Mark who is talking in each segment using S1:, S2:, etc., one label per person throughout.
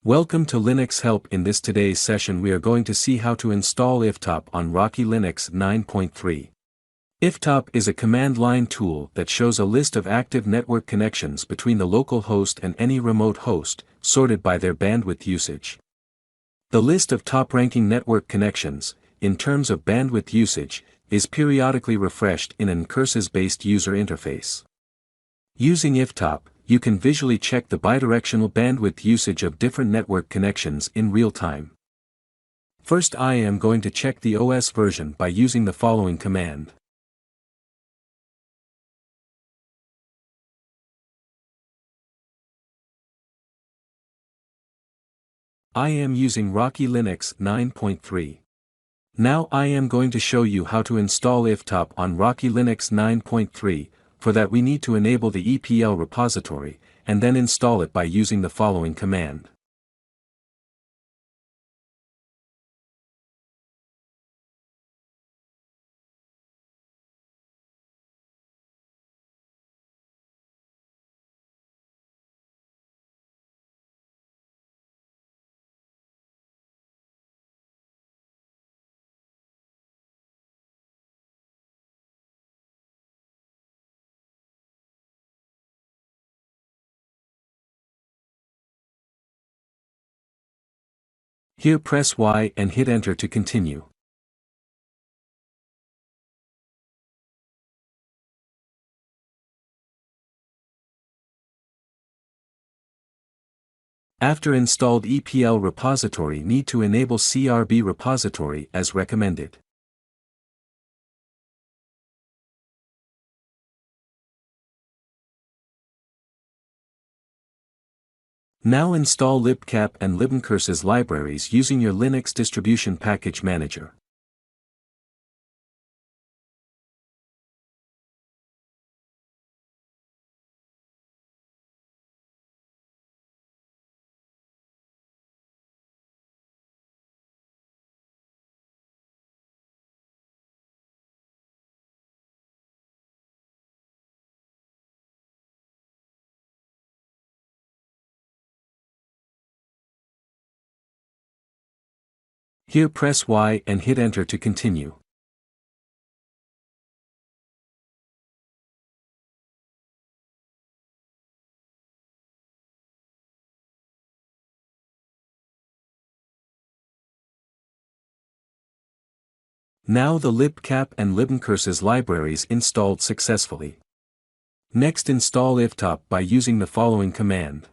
S1: Welcome to Linux Help. In this today's session we are going to see how to install iftop on Rocky Linux 9.3. Iftop is a command line tool that shows a list of active network connections between the local host and any remote host, sorted by their bandwidth usage. The list of top-ranking network connections, in terms of bandwidth usage, is periodically refreshed in an ncurses-based user interface. Using iftop, you can visually check the bidirectional bandwidth usage of different network connections in real time. First, I am going to check the OS version by using the following command. I am using Rocky Linux 9.3. Now I am going to show you how to install iftop on Rocky Linux 9.3. For that we need to enable the EPL repository, and then install it by using the following command. Here press Y and hit enter to continue. After installed EPL repository, need to enable CRB repository as recommended. Now install libcap and libncurses libraries using your Linux distribution package manager. Here press Y and hit enter to continue. Now the libcap and libncurses libraries installed successfully. Next, install iftop by using the following command.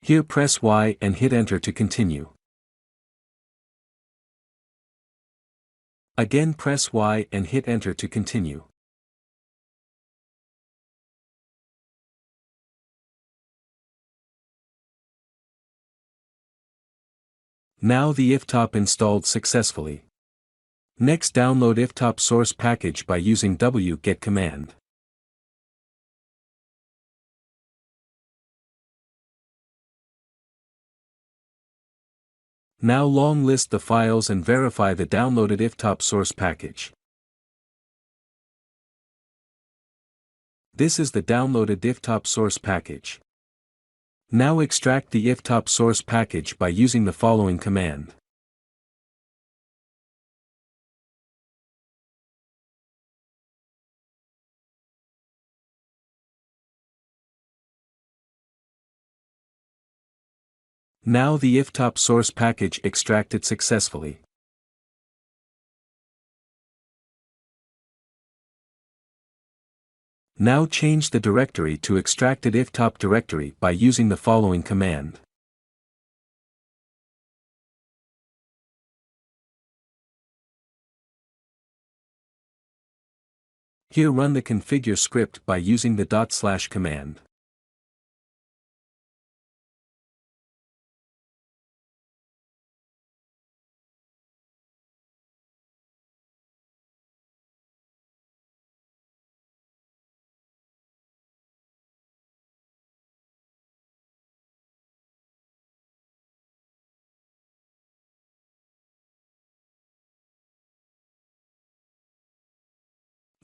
S1: Here press Y and hit enter to continue. Again press Y and hit enter to continue. Now the iftop installed successfully. Next, download iftop source package by using wget command. Now long list the files and verify the downloaded iftop source package. This is the downloaded iftop source package. Now extract the iftop source package by using the following command. Now the iftop source package extracted successfully. Now change the directory to extracted iftop directory by using the following command. Here run the configure script by using the // command.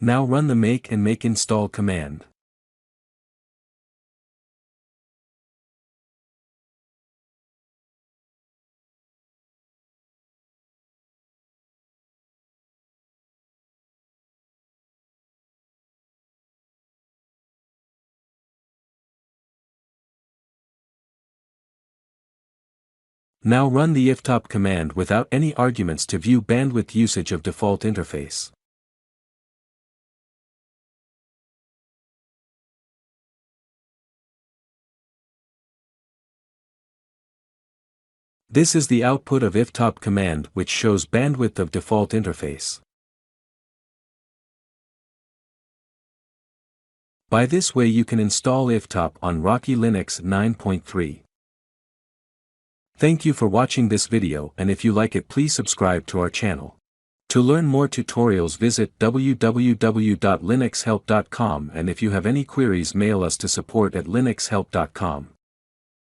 S1: Now run the make and make install command. Now run the iftop command without any arguments to view bandwidth usage of default interface. This is the output of iftop command, which shows bandwidth of default interface. By this way you can install iftop on Rocky Linux 9.3. Thank you for watching this video, and if you like it, please subscribe to our channel. To learn more tutorials, visit www.linuxhelp.com, and if you have any queries, mail us to support@linuxhelp.com.